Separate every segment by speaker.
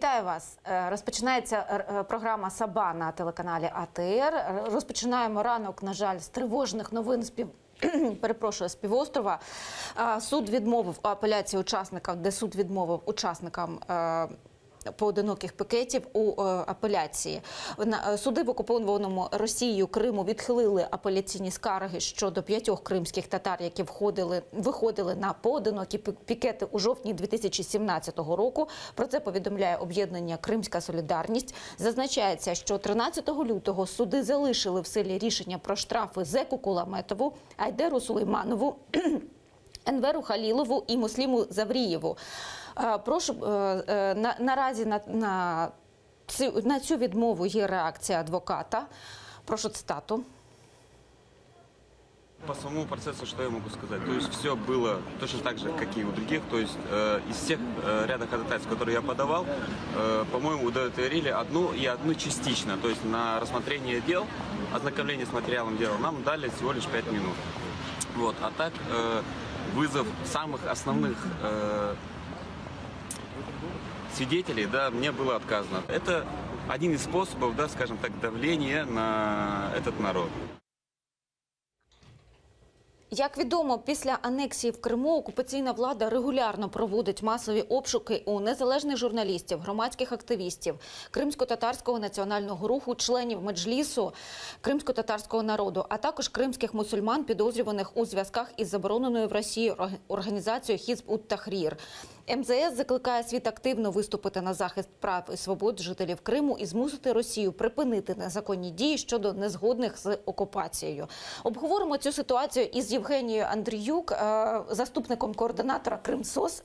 Speaker 1: Вітаю вас. Розпочинається програма «Саба» на телеканалі АТR. Розпочинаємо ранок, на жаль, з тривожних новин з півострова. Суд відмовив у апеляції учасникам, де суд відмовив учасникам поодиноких пікетів у апеляції. Суди в окупованому Росією Криму відхилили апеляційні скарги щодо 5 кримських татар, які виходили на поодинокі пікети у жовтні 2017 року. Про це повідомляє об'єднання «Кримська солідарність». Зазначається, що 13 лютого суди залишили в силі рішення про штрафи Зеку Куламетову, Айдеру Сулейманову, Енверу Халілову і Мусліму Заврієву. Прошу, наразі на цю відмову є реакція адвоката. Прошу цитату.
Speaker 2: По самому процессу, что я могу сказать? То есть все было точно так же, как и у других. То есть из всех ряда ходатайств, которые я подавал, по-моему, удовлетворили одну частично. То есть на рассмотрение дел, ознакомление с материалом дела нам дали всего лишь 5 минут. Вот. А так вызов самых основных свидетелей, да, мне было отказано. Это один из способов, да, скажем так, давления на этот народ.
Speaker 1: Як відомо, після анексії в Криму окупаційна влада регулярно проводить масові обшуки у незалежних журналістів, громадських активістів, кримсько-татарського національного руху, членів меджлісу кримсько-татарського народу, а також кримських мусульман, підозрюваних у зв'язках із забороненою в Росії організацією Хізб ут-Тахрір. МЗС закликає світ активно виступити на захист прав і свобод жителів Криму і змусити Росію припинити незаконні дії щодо незгодних з окупацією. Обговоримо цю ситуацію із Євгенією Андріюк, заступником координатора Кримсос.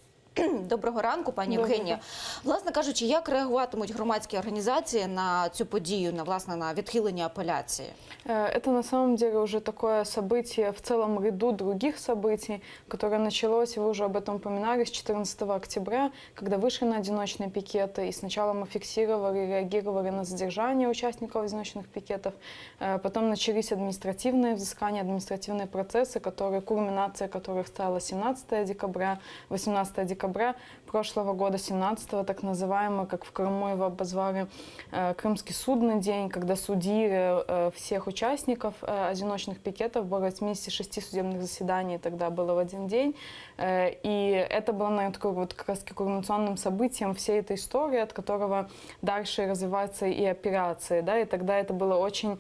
Speaker 1: Доброго ранку, пані Євгенія. Власне кажучи, як реагуватимуть громадські організації на цю подію, на відхилення апеляції?
Speaker 3: Это на самом деле уже такое событие в целом ряду других событий, которое началось, вы уже об этом упоминали, с 14 октября, когда вышли на одиночные пикеты, и сначала мы фиксировали и реагировали на задержание участников одиночных пикетов, потом начались административные взыскания, административные процессы, кульминация которых стала 17 декабря, 18 декабря прошлого года, 17-го, так называемый, как в Крыму его обозвали, Крымский судный день, когда судили всех участников одиночных пикетов, было 86 судебных заседаний тогда было в один день, и это было, наверное, такой вот как раз кульминационным событием всей этой истории, от которого дальше развиваются и операции, да, и тогда это было очень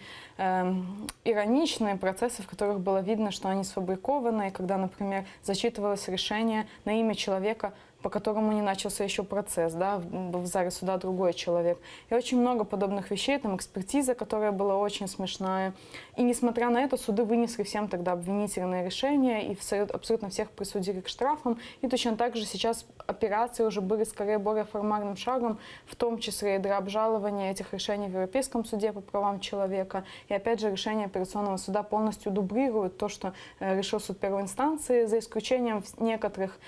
Speaker 3: ироничные процессы, в которых было видно, что они сфабрикованы, и когда, например, зачитывалось решение на имя человека, по которому не начался еще процесс, да, в зале суда другой человек. И очень много подобных вещей, там экспертиза, которая была очень смешная. И несмотря на это, суды вынесли всем тогда обвинительное решение и абсолютно всех присудили к штрафам. И точно так же сейчас операции уже были скорее более формальным шагом, в том числе и для обжалования этих решений в Европейском суде по правам человека. И опять же решение апелляционного суда полностью дублирует то, что решил суд первой инстанции, за исключением некоторых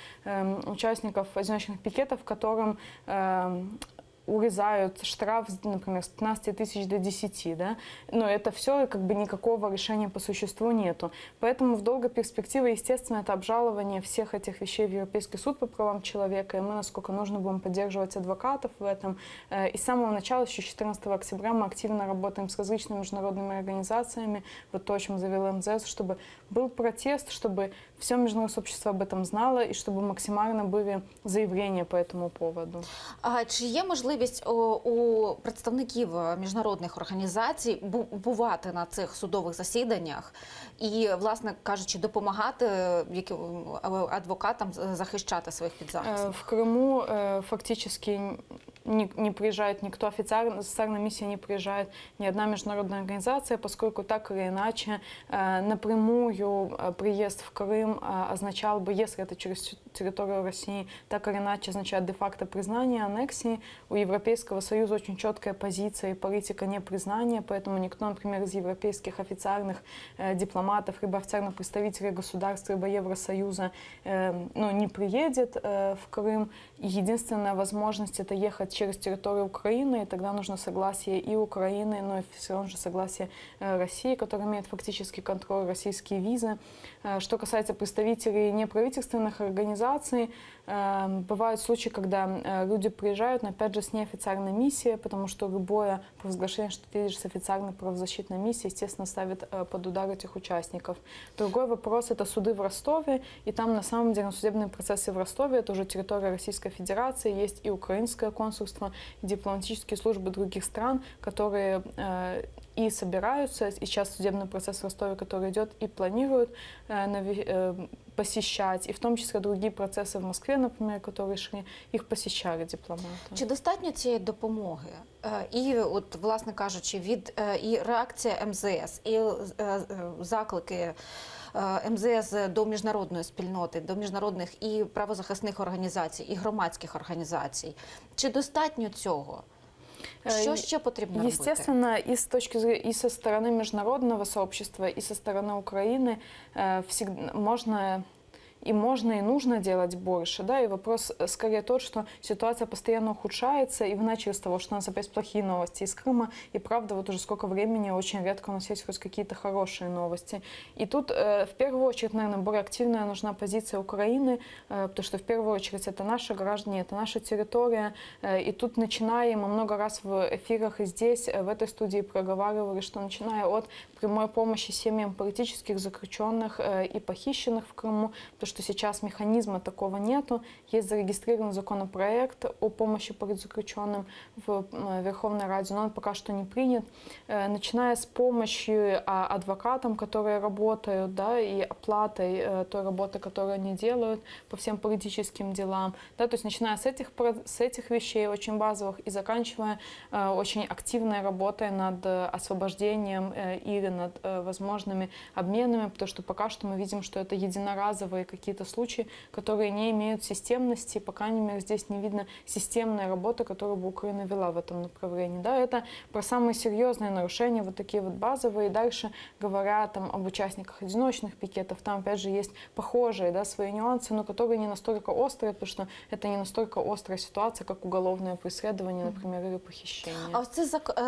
Speaker 3: участников одиночных пикетов, которым урезают штраф, например, с 15 тысяч до 10, да, но это все, как бы никакого решения по существу нету. Поэтому в долгой перспективе, естественно, это обжалование всех этих вещей в Европейский суд по правам человека, и мы, насколько нужно, будем поддерживать адвокатов в этом. И с самого начала, еще 14 октября, мы активно работаем с различными международными организациями, вот то, о чем заявил МЗС, чтобы был протест, чтобы все международное сообщество об этом знало, и чтобы максимально были заявления по этому поводу.
Speaker 1: А чи є можливість у представників міжнародних організацій бувати на цих судових засіданнях і, власне кажучи, допомагати адвокатам захищати своїх підзахисних?
Speaker 3: В Крыму фактически не приезжает никто официально, официальная миссия не приезжает ни одна международная организация, поскольку так или иначе напрямую приезд в Крым означал бы, если это через территорию России, так или иначе означает де-факто признание аннексии. У Европейского Союза очень четкая позиция и политика непризнания, поэтому никто, например, из европейских официальных дипломатов, либо официальных представителей государств, либо Евросоюза не приедет в Крым. И единственная возможность это ехать через территорию Украины, и тогда нужно согласие и Украины, но и все равно же согласие России, которая имеет фактически контроль, российские визы. Что касается представителей неправительственных организаций, организаций. Бывают случаи, когда люди приезжают, но опять же с неофициальной миссией, потому что любое провозглашение, что ты едешь с официальной правозащитной миссией, естественно, ставит под удар этих участников. Другой вопрос – это суды в Ростове, и там на самом деле судебные процессы в Ростове – это уже территория Российской Федерации, есть и украинское консульство, и дипломатические службы других стран, которые и собираются, и сейчас судебный процесс в Ростове, который идет, и планируют посещать, и в том числе другие процессы в Москве, например, которые шли, їх посещали дипломати.
Speaker 1: Чи достатньо цієї допомоги? І, от, власне кажучи, від і реакція МЗС, і заклики МЗС до міжнародної спільноти, до міжнародних і правозахисних організацій, і громадських організацій. Чи достатньо цього? Що ще потрібно робити?
Speaker 3: Естественно, и с точки зрения, и со стороны международного сообщества, и со стороны Украины всегда можно и нужно делать больше, да, и вопрос скорее тот, что ситуация постоянно ухудшается, и вы начали с того, что у нас опять плохие новости из Крыма, и правда, вот уже сколько времени очень редко у нас есть хоть какие-то хорошие новости. И тут в первую очередь, наверное, более активная нужна позиция Украины, потому что в первую очередь это наши граждане, это наша территория, и тут начинаем, мы много раз в эфирах и здесь, в этой студии проговаривали, что начиная от прямой помощи семьям политических заключенных и похищенных в Крыму, потому что сейчас механизма такого нету. Есть зарегистрирован законопроект о помощи политзаключенным в Верховной Раде, но он пока что не принят. Начиная с помощи адвокатам, которые работают, да, и оплатой той работы, которую они делают по всем политическим делам. Да, то есть начиная с этих вещей очень базовых и заканчивая очень активной работой над освобождением или над возможными обменами, потому что пока что мы видим, что это единоразовые какие-то случаи, которые не имеют системности, по крайней мере, здесь не видно системной работы, которую бы Украина вела в этом направлении. Да, это про самые серьезные нарушения, вот такие вот базовые. И дальше говоря там об участниках одиночных пикетов, там опять же есть похожие, да, свои нюансы, но которые не настолько острые, потому что это не настолько острая ситуация, как уголовное преследование, например, или похищение.
Speaker 1: А ось цей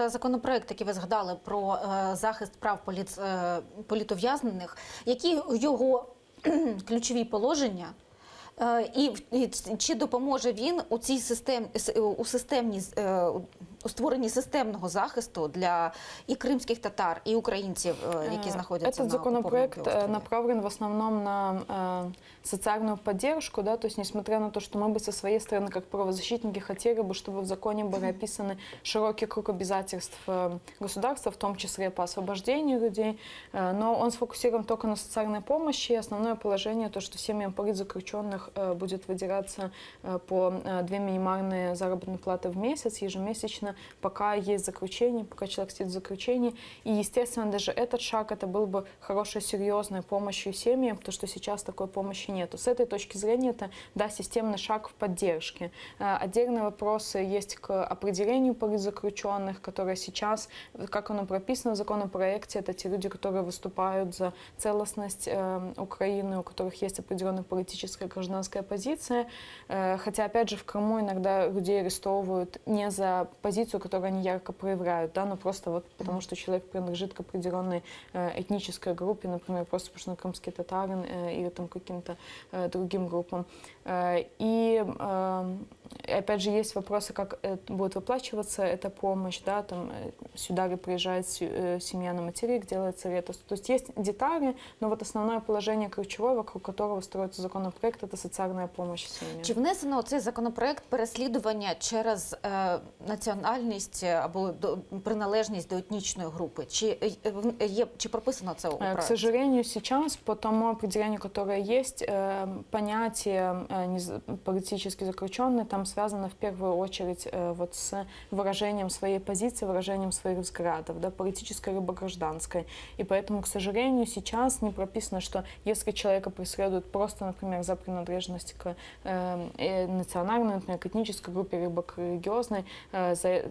Speaker 1: законопроект, який ви згадали про захист прав політов'язнених, які його ключові положення, і чи допоможе він у цій у створенні системного захисту для і кримських татар, і українців, які знаходяться
Speaker 3: Этот
Speaker 1: на
Speaker 3: законопроект
Speaker 1: окупованому півострові?
Speaker 3: направлен в основном на социальную поддержку, да, то есть несмотря на то, что мы бы со своей стороны, как правозащитники, хотели бы, чтобы в законе были описаны широкий круг обязательств государства, в том числе по освобождению людей, но он сфокусирован только на социальной помощи, и основное положение то, что семьям политзаключенных будет выделяться по 2 минимальные заработные платы в месяц ежемесячно, пока есть заключение, пока человек сидит в заключении. И, естественно, даже этот шаг, это был бы хорошей, серьезной помощью семьям, потому что сейчас такой помощи нету. С этой точки зрения это, да, системный шаг в поддержке. Отдельные вопросы есть к определению политзаключенных, которые сейчас, как оно прописано в законопроекте, это те люди, которые выступают за целостность Украины, у которых есть определенная политическая, гражданская позиция. Хотя, опять же, в Крыму иногда людей арестовывают не за позицию, которую они ярко проявляют, да, но просто вот потому, что человек принадлежит к определенной этнической группе, например, просто потому что он крымский татарин или там каким-то другим группам. И опять же есть вопросы, как будет выплачиваться эта помощь, да, там сюда ли приезжает семья на материк, делается ли это. То есть есть детали, но вот основное положение ключевое, вокруг которого строится законопроект, это социальная помощь семьям.
Speaker 1: Чи внесено цей законопроект переслідування через національність або приналежність до етнічної групи? Чи прописано це у
Speaker 3: К
Speaker 1: проекті?
Speaker 3: сожалению, сейчас по тому определению, которое есть, понятие политически заключенный там связано в первую очередь вот с выражением своей позиции, выражением своих взглядов, да, политической либо гражданской. И поэтому, к сожалению, сейчас не прописано, что если человека преследуют просто, например, за принадлежность к национальной, например, к этнической группе, либо к религиозной,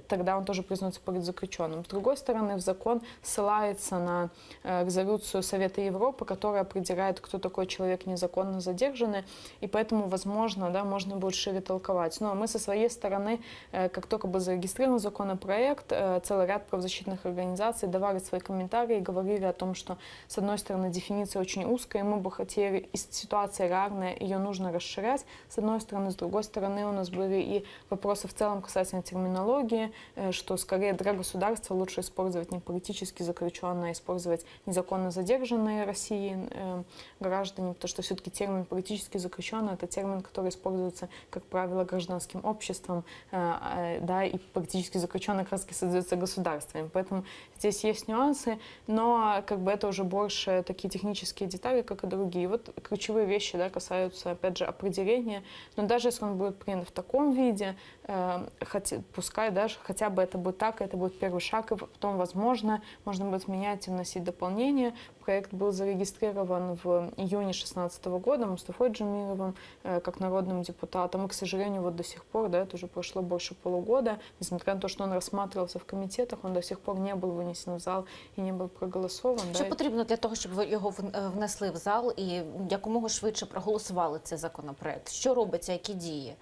Speaker 3: тогда он тоже признается политзаключенным. С другой стороны, в закон ссылается на резолюцию Совета Европы, которая определяет, кто такой человек незаконно задержанный, и поэтому, возможно, да, можно будет шире толковать. реализовать. Но мы со своей стороны, как только был зарегистрирован законопроект, целый ряд правозащитных организаций давали свои комментарии и говорили о том, что, с одной стороны, дефиниция очень узкая, и мы бы хотели, из ситуации реальной, ее нужно расширять, с одной стороны. С другой стороны, у нас были и вопросы в целом касательно терминологии, что скорее для государства лучше использовать не политически заключенные, а использовать незаконно задержанные России граждане, потому что все-таки термин политически заключенный — это термин, который используется, как правило, гражданским обществом, да, и политически заключенный как раз создается государствами. Поэтому здесь есть нюансы, но как бы это уже больше такие технические детали, как и другие. Вот ключевые вещи, да, касаются, опять же, определения. Но даже если он будет принят в таком виде, пускай даже хотя бы это будет так, это будет первый шаг, и потом, возможно, можно будет менять и вносить дополнения. Проект был зарегистрирован в июне 2016 года Мустафой Джемиловым как народным депутатом. И, к сожалению, вот до сих пор, да, это уже прошло больше полугода, несмотря на то, что он рассматривался в комитетах, он до сих пор не был вынесен в зал и не был проголосован.
Speaker 1: Що
Speaker 3: да.
Speaker 1: потрібно для того, щоб ви його внесли в зал і якомога швидше проголосували цей законопроект? Що робиться, які дії?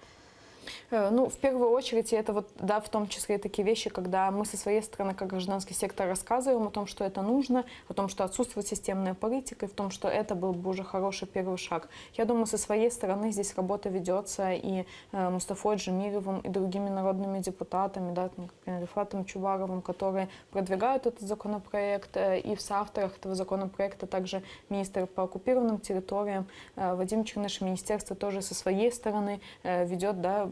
Speaker 3: Ну, в первую очередь, это вот, да, в том числе и такие вещи, когда мы со своей стороны, как гражданский сектор, рассказываем о том, что это нужно, о том, что отсутствует системная политика, и в том, что это был бы уже хороший первый шаг. Я думаю, со своей стороны здесь работа ведется и Мустафой Джемиловым, и другими народными депутатами, да, например, Рифатом Чубаровым, которые продвигают этот законопроект, и в соавторах этого законопроекта также министр по оккупированным территориям Вадим Черныш. Министерство тоже со своей стороны ведет, да,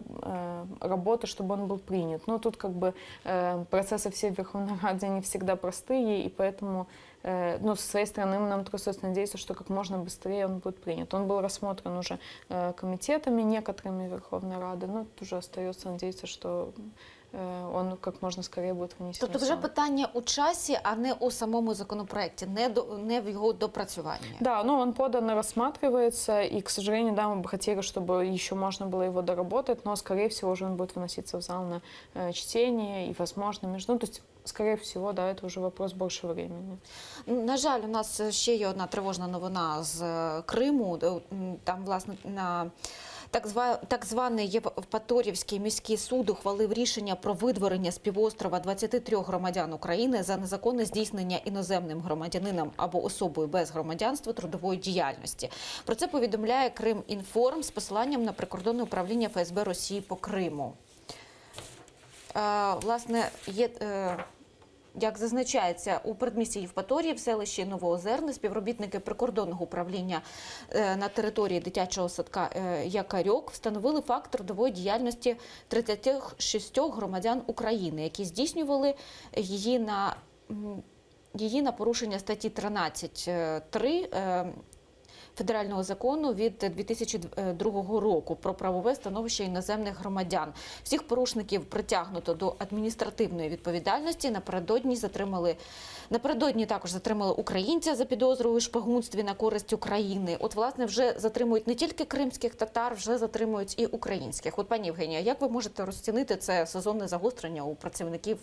Speaker 3: работу, чтобы он был принят. Но тут как бы процессы все в Верховной Раде не всегда простые, и поэтому, ну, со своей стороны нам только остается надеяться, что как можно быстрее он будет принят. Он был рассмотрен уже комитетами некоторыми Верховной Рады, но тут уже остается надеяться, что он как можна скоріше буде винесений.
Speaker 1: Тобто вже питання у часі, а не у самому законопроекті, не в його допрацюванні.
Speaker 3: Да, ну он подан и рассматривается, и, к сожалению, да, мы бы хотели, чтобы еще можно было его доработать, но, скорее всего, уже он будет выноситься в зал на чтение и, возможно, между... Ну, то есть, скорее всего, да, это уже вопрос больше времени.
Speaker 1: На жаль, у нас ще є одна тривожна новина з Криму. Там, власне, на так званий Євпаторівський міський суд ухвалив рішення про видворення з півострова 23 громадян України за незаконне здійснення іноземним громадянином або особою без громадянства трудової діяльності. Про це повідомляє Кримінформ з посиланням на прикордонне управління ФСБ Росії по Криму. Власне, як зазначається, у передмісті Євпаторії, в селищі Новоозерне, співробітники прикордонного управління на території дитячого садка Якарьок встановили факт трудової діяльності 36 громадян України, які здійснювали її на порушення статті 13.3 Федерального закону від 2002 року про правове становище іноземних громадян. Всіх порушників притягнуто до адміністративної відповідальності. Напередодні також затримали українця за підозрою у шпигунстві на користь України. От, власне, вже затримують не тільки кримських татар, вже затримують і українських. От, пані Євгенія, як ви можете розцінити це сезонне загострення у працівників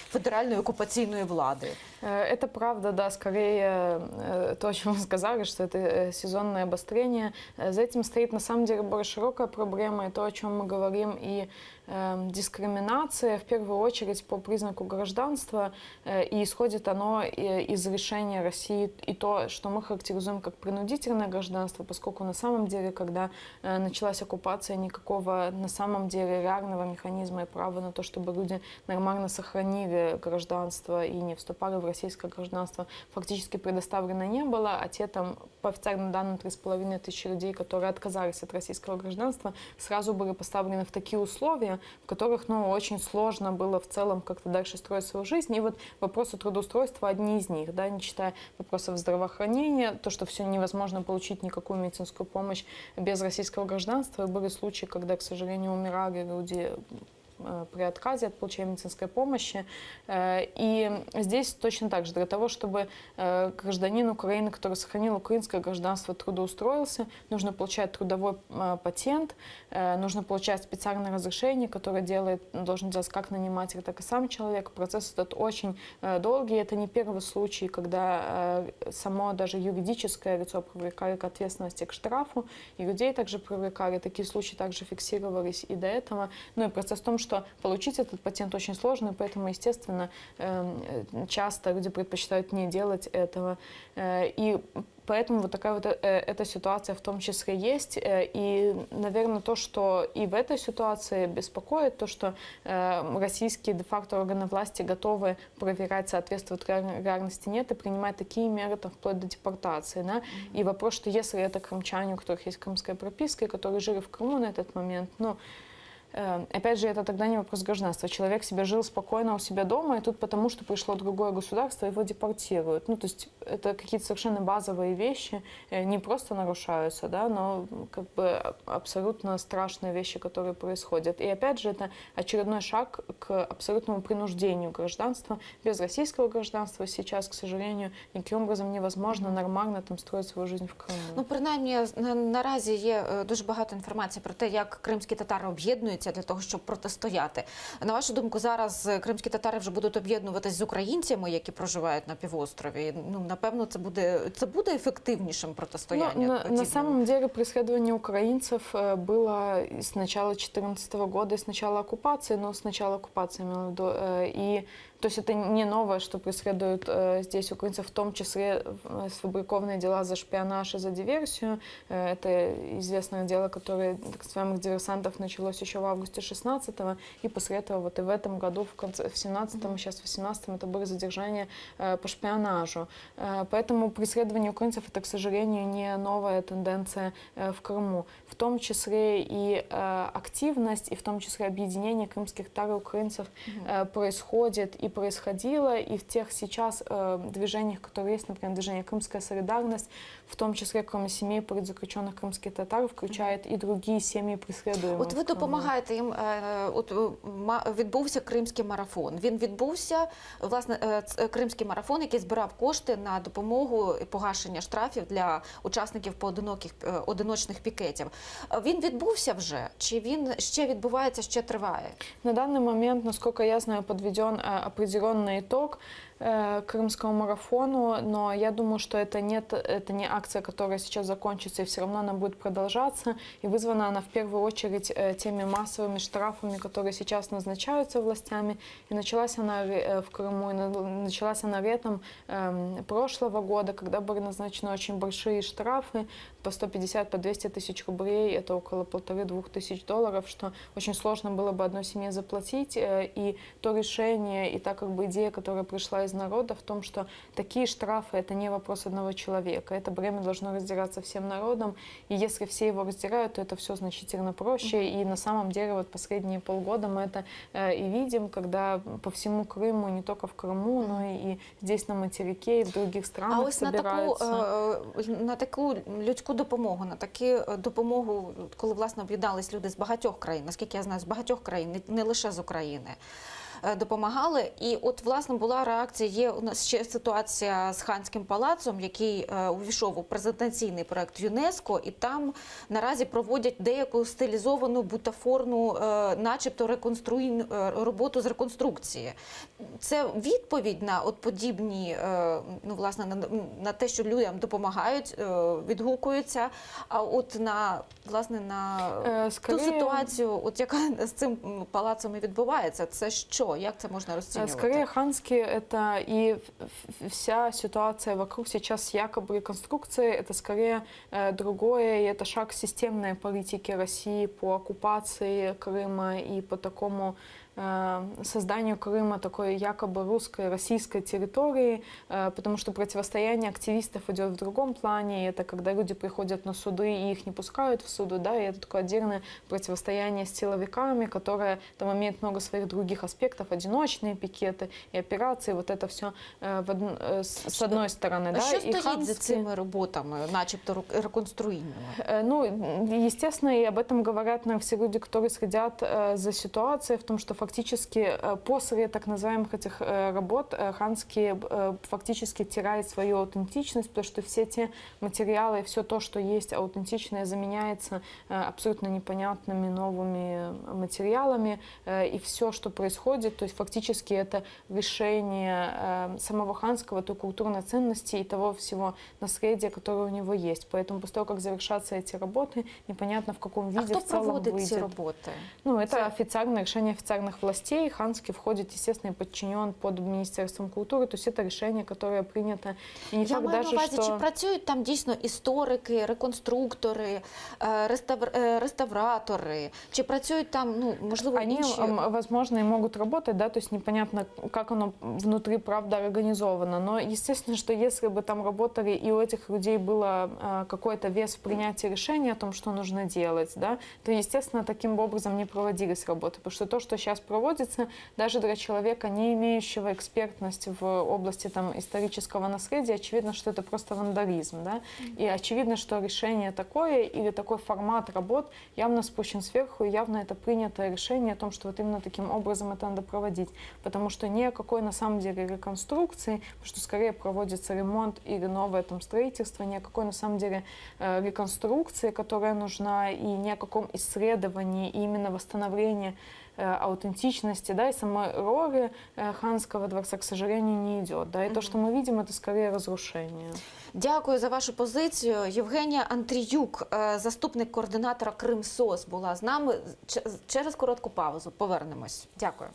Speaker 1: федеральної окупаційної влади?
Speaker 3: Это правда, да, скорее то, о чем вы сказали, что это сезонное обострение. За этим стоит на самом деле более широкая проблема, и то, о чем мы говорим, и дискриминация, в первую очередь, по признаку гражданства, и исходит оно из решения России, и то, что мы характеризуем как принудительное гражданство, поскольку на самом деле, когда началась оккупация, никакого на самом деле реального механизма и права на то, чтобы люди нормально сохранили гражданство и не вступали в российское гражданство, фактически предоставлено не было, а те там, по официальным данным, 3,5 тысячи людей, которые отказались от российского гражданства, сразу были поставлены в такие условия, в которых, ну, очень сложно было в целом как-то дальше строить свою жизнь. И вот вопросы трудоустройства одни из них, да, не считая вопросов здравоохранения, то, что все невозможно получить никакую медицинскую помощь без российского гражданства. И были случаи, когда, к сожалению, умирали люди при отказе от получения медицинской помощи. И здесь точно так же, для того, чтобы гражданин Украины, который сохранил украинское гражданство, трудоустроился, нужно получать трудовой патент, нужно получать специальное разрешение, которое должен делать как наниматель, так и сам человек. Процесс этот очень долгий. Это не первый случай, когда само даже юридическое лицо привлекали к ответственности, к штрафу, и людей также привлекали. Такие случаи также фиксировались и до этого. Ну и процесс в том, что получить этот патент очень сложно, и поэтому, естественно, часто люди предпочитают не делать этого. И поэтому вот такая вот эта ситуация в том числе есть. И, наверное, то, что и в этой ситуации беспокоит, то, что российские де-факто органы власти готовы проверять, соответствует реальности, нет, и принимать такие меры, там, вплоть до депортации. Да? И вопрос, что если это крымчане, у которых есть крымская прописка, и которые жили в Крыму на этот момент, ну, опять же, это тогда не вопрос гражданства. Человек себе жил спокойно у себя дома, и тут потому, что пришло другое государство, его депортируют. Ну, то есть это какие-то совершенно базовые вещи, не просто нарушаются, да, но как бы абсолютно страшные вещи, которые происходят. И опять же, это очередной шаг к абсолютному принуждению гражданства. Без российского гражданства сейчас, к сожалению, никаким образом невозможно нормально там строить свою жизнь в Криму.
Speaker 1: Ну, принаймні, наразі є дуже багато інформації про те, як кримські татари об'єднуються для того, щоб протистояти. На вашу думку, зараз кримські татари вже будуть об'єднуватись з українцями, які проживають на півострові? Ну, напевно, це буде ефективнішим протистоянням?
Speaker 3: На самом деле преследование украинцев было с начала 2014 года, с начала оккупации, но с начала оккупации имела в виду. И то есть это не новое, что преследуют здесь украинцев, в том числе сфабрикованные дела за шпионаж и за диверсию. Это известное дело, которое так называемых диверсантов началось еще в августе 16-го, и после этого вот и в этом году, в 17-м, сейчас в 18-м, это были задержания по шпионажу. Поэтому преследование украинцев — это, к сожалению, не новая тенденция в Крыму. В том числе и активность, и в том числе объединение крымских татар и украинцев происходит и происходило, и в тех сейчас движениях, которые есть, например, движение «Крымская солидарность», в том числе, кроме семей политзаключенных крымских татар, включает и другие семьи преследуемых.
Speaker 1: От ви допомагаєте їм, відбувся Кримський марафон. Він відбувся, власне, Кримський марафон, який збирав кошти на допомогу і погашення штрафів для учасників одиночних пікетів. Він відбувся вже? Чи він ще відбувається, ще триває?
Speaker 3: На данный момент, насколько я знаю, подведен определенный итог крымскому марафону, но я думаю, что это не акция, которая сейчас закончится, и все равно она будет продолжаться, и вызвана она в первую очередь теми массовыми штрафами, которые сейчас назначаются властями, и началась она в Крыму, и началась она летом прошлого года, когда были назначены очень большие штрафы, по 150, по 200 тысяч рублей, это около 1500-2000 долларов, что очень сложно было бы одной семье заплатить, и то решение, и та как бы идея, которая пришла из народа в том, что такие штрафы — это не вопрос одного человека, это бремя должно раздираться всем народом, и если все его раздирают, то это все значительно проще, и на самом деле вот последние полгода мы это и видим, когда по всему Крыму, не только в Крыму, но и здесь на материке, и в других странах
Speaker 1: ось
Speaker 3: собираются.
Speaker 1: на таку людську допомогу, на таку допомогу, коли, власне, об'єднались люди з багатьох країн, наскільки я знаю, з багатьох країн, не лише з України, допомагали. І от, власне, була реакція, є у нас ще ситуація з Ханським палацом, який увійшов у презентаційний проект ЮНЕСКО, і там наразі проводять деяку стилізовану, бутафорну, начебто роботу з реконструкції. Це відповідь на от подібні, ну, власне, на те, що людям допомагають, відгукуються, а от на, власне, на ту ситуацію, от яка з цим палацом і відбувається, це що? Як це можна розцінювати?
Speaker 3: Скорее, Ханский — это и вся ситуация вокруг сейчас якобы реконструкции, это скорее другое, и это шаг системной политики России по оккупации Крыма и по такому созданию Крыма такой якобы русской, российской территории, потому что противостояние активистов идет в другом плане, и это когда люди приходят на суды и их не пускают в суды, да, и это такое отдельное противостояние с силовиками, которое там имеет много своих других аспектов, одиночные пикеты и операции, вот это все с одной стороны, да.
Speaker 1: Що
Speaker 3: и
Speaker 1: стоїть за
Speaker 3: Ханский-
Speaker 1: цими роботами, начебто реконструйними?
Speaker 3: Ну, естественно, и об этом говорят, наверное, все люди, которые следят за ситуацией, в том, что фактически после так называемых этих работ Ханский фактически теряет свою аутентичность, потому что все те материалы, все то, что есть аутентичное, заменяется абсолютно непонятными новыми материалами, и все, что происходит, то есть фактически это решение самого Ханского, той культурной ценности и того всего наследия, которое у него есть. Поэтому после того, как завершатся эти работы, непонятно, в каком
Speaker 1: А
Speaker 3: виде
Speaker 1: хто
Speaker 3: в целом
Speaker 1: проводить ці
Speaker 3: выйдет.
Speaker 1: роботи?
Speaker 3: Ну, это официальное решение официальных властей. Ханский входит, естественно, и подчинен под Министерством культуры. То есть это решение, которое принято. И не
Speaker 1: Я
Speaker 3: факт
Speaker 1: маю на
Speaker 3: даже,
Speaker 1: увазі, чи
Speaker 3: что...
Speaker 1: працюють там дійсно історики, реконструктори, реставратори, чи працюють там, ну, можливо,
Speaker 3: Они,
Speaker 1: інші...
Speaker 3: возможно, и могут работать, да, то есть непонятно, как оно внутри, правда, организовано. Но, естественно, что если бы там работали, и у этих людей было какой-то вес в принятии решения о том, что нужно делать, да, то, естественно, таким образом не проводились работы. Потому что то, что сейчас проводится, даже для человека, не имеющего экспертности в области там, исторического наследия, очевидно, что это просто вандализм. Да? И очевидно, что решение такое или такой формат работ явно спущен сверху, и явно это принятое решение о том, что вот именно таким образом это надо проводить. Потому что ни о какой на самом деле реконструкции, потому что скорее проводится ремонт или новое там строительство, ни о какой на самом деле реконструкции, которая нужна, и ни о каком исследовании, и именно восстановлении аутентичности, да, и самой роли Ханского дворца, к сожалению, не идет. Да, и то, что мы видим, это скорее разрушение.
Speaker 1: Дякую за вашу позицію. Євгенія Андріюк, заступник координатора Кримсос, була з нами. Через коротку паузу повернемось. Дякую.